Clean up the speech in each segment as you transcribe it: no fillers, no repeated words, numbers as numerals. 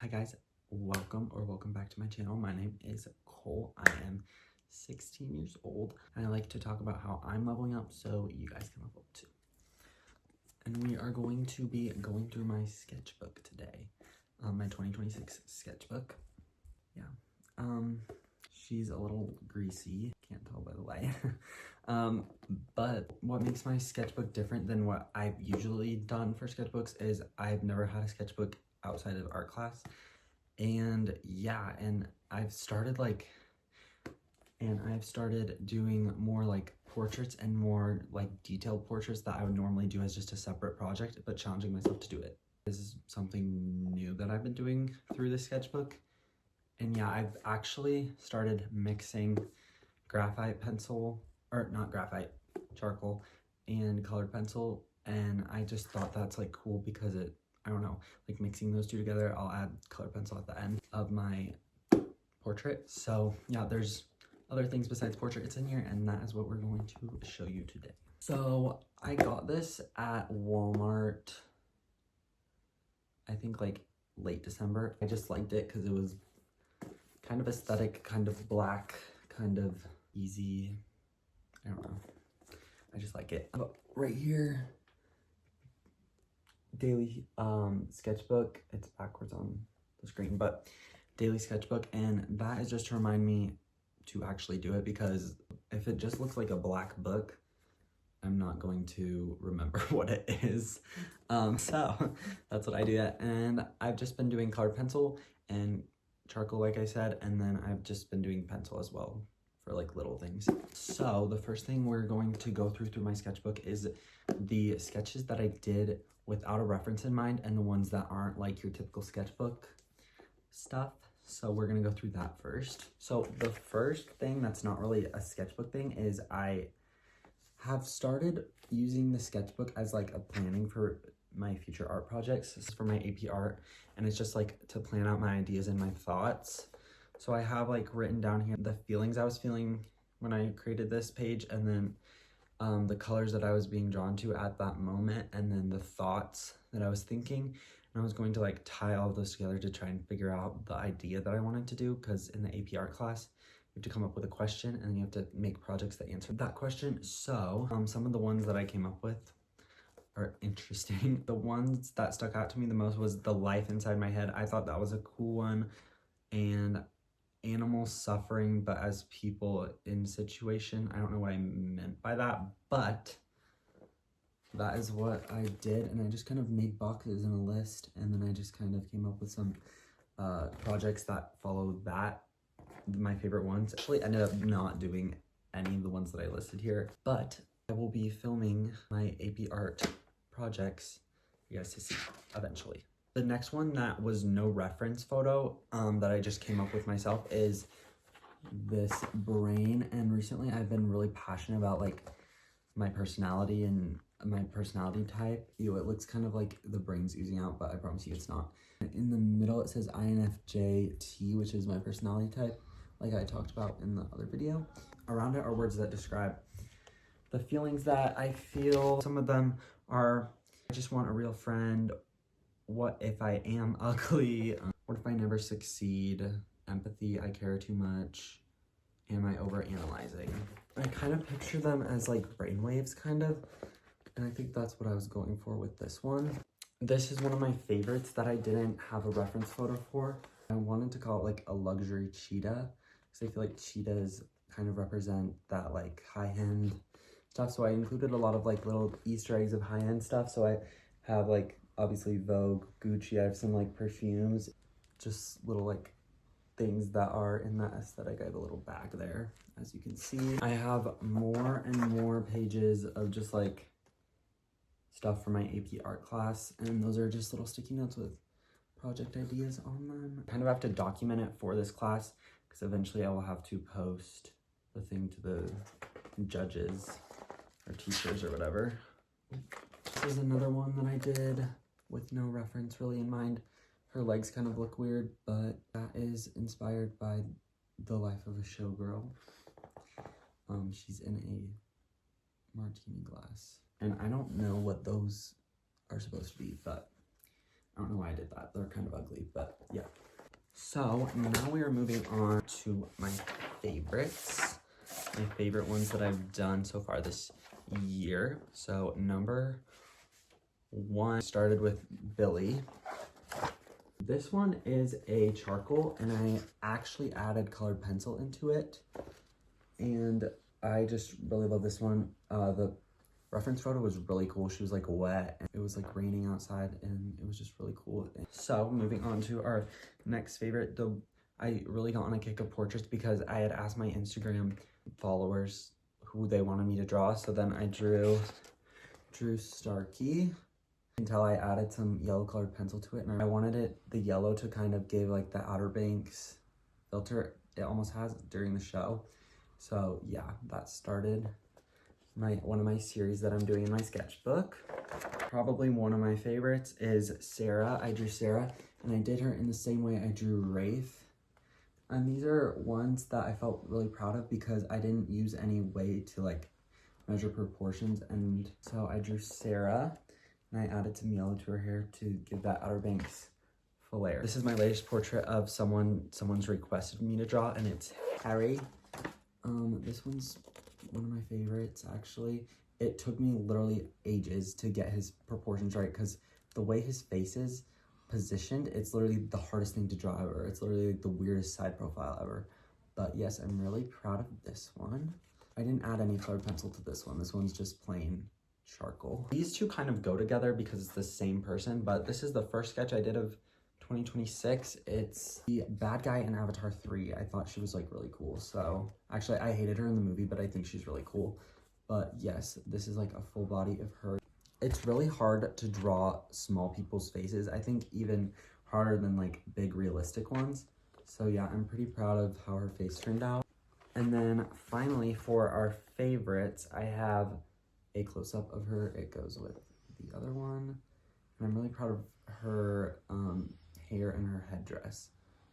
Hi guys, welcome back to my channel. My name is Cole. I am 16 years old and I like to talk about how I'm leveling up so you guys can level up too. And we are going to be going through my sketchbook today, my 2026 sketchbook. Yeah, she's a little greasy, can't tell by the light. But what makes my sketchbook different than what I've usually done for sketchbooks is I've never had a sketchbook outside of art class. And yeah, and I've started doing more like portraits and more like detailed portraits that I would normally do as just a separate project, but challenging myself to do it. This is something new that I've been doing through the sketchbook. And yeah, I've actually started mixing graphite pencil, or not graphite, charcoal and colored pencil. And I just thought that's like cool because I don't know, like mixing those two together. I'll add colored pencil at the end of my portrait. So yeah, there's other things besides portraits in here, and that is what we're going to show you today. So I got this at Walmart, I think like late December. I just liked it because it was kind of aesthetic, kind of black, kind of easy. I don't know. I just like it. But right here, daily sketchbook. It's backwards on the screen, but daily sketchbook, and that is just to remind me to actually do it, because if it just looks like a black book, I'm not going to remember what it is. So that's what I do. And I've just been doing colored pencil and charcoal, like I said, and then I've just been doing pencil as well for like little things. So the first thing we're going to go through my sketchbook is the sketches that I did without a reference in mind and the ones that aren't like your typical sketchbook stuff. So we're gonna go through that first. So the first thing that's not really a sketchbook thing is I have started using the sketchbook as like a planning for my future art projects. This is for my AP art, and it's just like to plan out my ideas and my thoughts. So I have like written down here the feelings I was feeling when I created this page, and then the colors that I was being drawn to at that moment, and then the thoughts that I was thinking. And I was going to like tie all of those together to try and figure out the idea that I wanted to do, because in the AP art class, you have to come up with a question and then you have to make projects that answer that question. So some of the ones that I came up with are interesting. The ones that stuck out to me the most was the life inside my head. I thought that was a cool one. And animals suffering, but as people in situation. I don't know what I meant by that, but that is what I did. And I just kind of made boxes in a list, and then I just kind of came up with some projects that follow that, my favorite ones. Actually ended up not doing any of the ones that I listed here, but I will be filming my AP art projects for you guys to see eventually. The next one that was no reference photo that I just came up with myself is this brain. And recently I've been really passionate about like my personality and my personality type. Ew, it looks kind of like the brain's oozing out, but I promise you it's not. In the middle it says INFJT, which is my personality type, like I talked about in the other video. Around it are words that describe the feelings that I feel. Some of them are, I just want a real friend. What if I am ugly? What if I never succeed? Empathy, I care too much. Am I overanalyzing? I kind of picture them as like brainwaves, kind of. And I think that's what I was going for with this one. This is one of my favorites that I didn't have a reference photo for. I wanted to call it like a luxury cheetah, because I feel like cheetahs kind of represent that like high-end stuff. So I included a lot of like little Easter eggs of high-end stuff. So I have like obviously Vogue, Gucci, I have some like perfumes, just little like things that are in that aesthetic. I have a little bag there, as you can see. I have more and more pages of just like stuff for my AP art class, and those are just little sticky notes with project ideas on them. I kind of have to document it for this class, because eventually I will have to post the thing to the judges or teachers or whatever. This is another one that I did with no reference really in mind. Her legs kind of look weird, but that is inspired by the life of a showgirl. She's in a martini glass, and I don't know what those are supposed to be, but I don't know why I did that. They're kind of ugly, but yeah. So now we are moving on to my favorites. My favorite ones that I've done so far this year. So number 1 started with Billy. This one is a charcoal, and I actually added colored pencil into it. And I just really love this one. The reference photo was really cool. She was like wet, and it was like raining outside, and it was just really cool. So moving on to our next favorite, I really got on a kick of portraits because I had asked my Instagram followers who they wanted me to draw. So then I drew Starkey until I added some yellow colored pencil to it, and I wanted the yellow to kind of give like the Outer Banks filter it almost has during the show. So yeah, that started one of my series that I'm doing in my sketchbook. Probably one of my favorites is Sarah. I drew Sarah, and I did her in the same way I drew Wraith. And these are ones that I felt really proud of because I didn't use any way to like measure proportions. And so I drew Sarah, and I added some yellow to her hair to give that Outer Banks flair. This is my latest portrait of someone's requested me to draw, and it's Harry. This one's one of my favorites, actually. It took me literally ages to get his proportions right because the way his face is positioned, it's literally the hardest thing to draw ever. It's literally like the weirdest side profile ever. But yes, I'm really proud of this one. I didn't add any colored pencil to this one. This one's just plain charcoal. These two kind of go together because it's the same person, but this is the first sketch I did of 2026. It's the bad guy in Avatar 3. I thought she was like really cool. So actually I hated her in the movie, but I think she's really cool. But yes, this is like a full body of her. It's really hard to draw small people's faces. I think even harder than like big realistic ones. So yeah, I'm pretty proud of how her face turned out. And then finally for our favorites, I have a close-up of her. It goes with the other one. And I'm really proud of her hair and her headdress.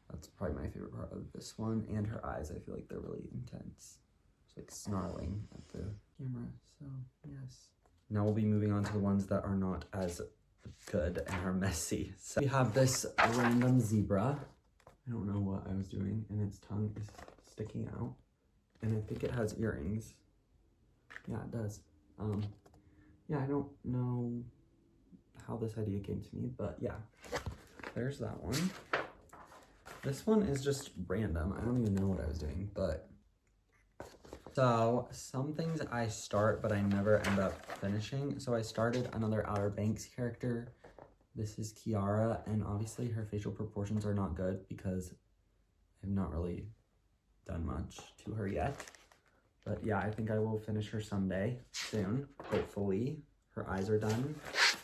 That's probably my favorite part of this one. And her eyes, I feel like they're really intense. It's like snarling at the camera, so yes. Now we'll be moving on to the ones that are not as good and are messy. So we have this random zebra. I don't know what I was doing, and its tongue is sticking out. And I think it has earrings. Yeah, it does. Yeah, I don't know how this idea came to me, but yeah, there's that one. This one is just random. I don't even know what I was doing, but so some things I start, but I never end up finishing. So I started another Outer Banks character. This is Kiara, and obviously her facial proportions are not good because I've not really done much to her yet. But yeah, I think I will finish her someday soon, hopefully. Her eyes are done.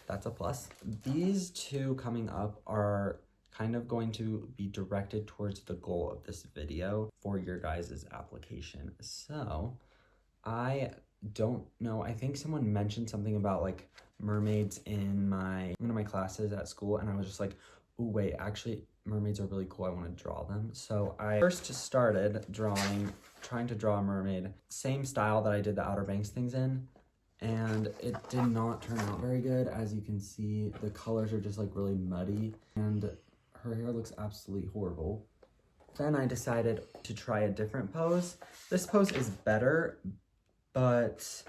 That's a plus. These two coming up are kind of going to be directed towards the goal of this video for your guys' application. So I don't know. I think someone mentioned something about like mermaids in one of my classes at school, and I was just like, oh wait, actually mermaids are really cool. I want to draw them. So I first started trying to draw a mermaid, same style that I did the Outer Banks things in. And it did not turn out very good. As you can see, the colors are just like really muddy, and her hair looks absolutely horrible. Then I decided to try a different pose. This pose is better, but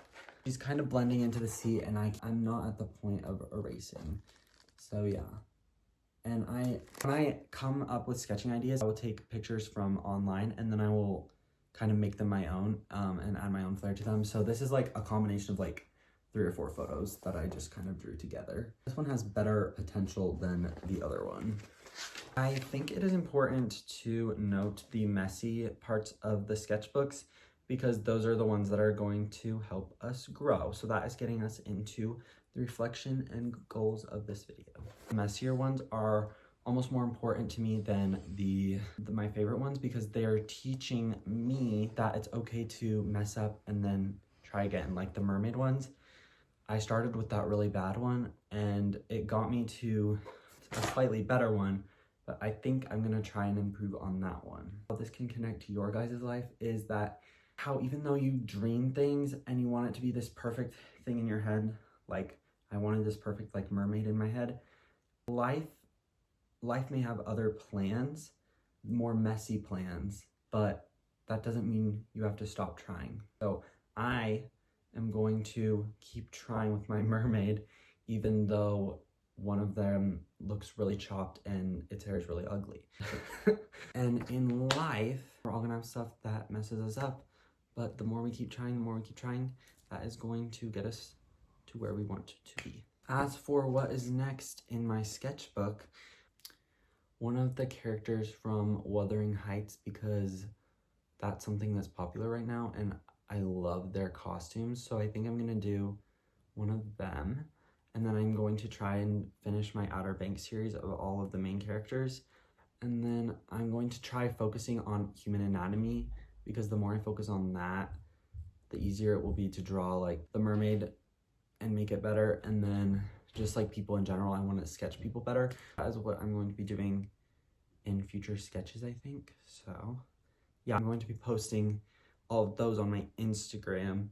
she's kind of blending into the sea, and I'm not at the point of erasing. So yeah. And when I come up with sketching ideas, I will take pictures from online, and then I will kind of make them my own and add my own flair to them. So this is like a combination of like 3 or 4 photos that I just kind of drew together. This one has better potential than the other one. I think it is important to note the messy parts of the sketchbooks because those are the ones that are going to help us grow. So that is getting us into the reflection and goals of this video. The messier ones are almost more important to me than my favorite ones because they're teaching me that it's okay to mess up and then try again. Like the mermaid ones, I started with that really bad one and it got me to a slightly better one, but I think I'm gonna try and improve on that one. How this can connect to your guys' life is that how even though you dream things and you want it to be this perfect thing in your head, like I wanted this perfect like mermaid in my head, life life may have other plans, more messy plans, but that doesn't mean you have to stop trying. So I am going to keep trying with my mermaid, even though one of them looks really chopped and its hair is really ugly. And in life, we're all gonna have stuff that messes us up, but the more we keep trying, that is going to get us to where we want to be. As for what is next in my sketchbook, one of the characters from Wuthering Heights, because that's something that's popular right now and I love their costumes, so I think I'm gonna do one of them, and then I'm going to try and finish my Outer Banks series of all of the main characters, and then I'm going to try focusing on human anatomy, because the more I focus on that, the easier it will be to draw like the mermaid and make it better. And then just like people in general, I want to sketch people better. That is what I'm going to be doing in future sketches, I think. So yeah, I'm going to be posting all of those on my Instagram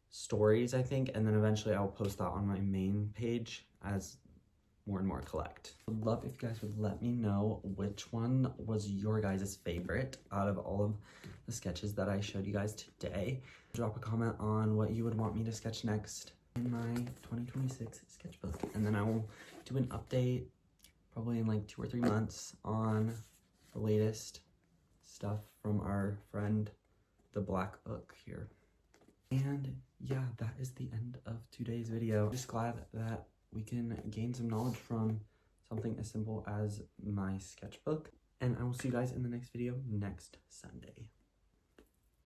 stories, I think, and then eventually I'll post that on my main page as more and more collect. I'd love if you guys would let me know which one was your guys' favorite out of all of the sketches that I showed you guys today. Drop a comment on what you would want me to sketch next in my 2026 sketchbook, and then I will do an update probably in like 2 or 3 months on the latest stuff from our friend the Black Book here. And yeah, that is the end of today's video. Just glad that we can gain some knowledge from something as simple as my sketchbook, and I will see you guys in the next video next Sunday.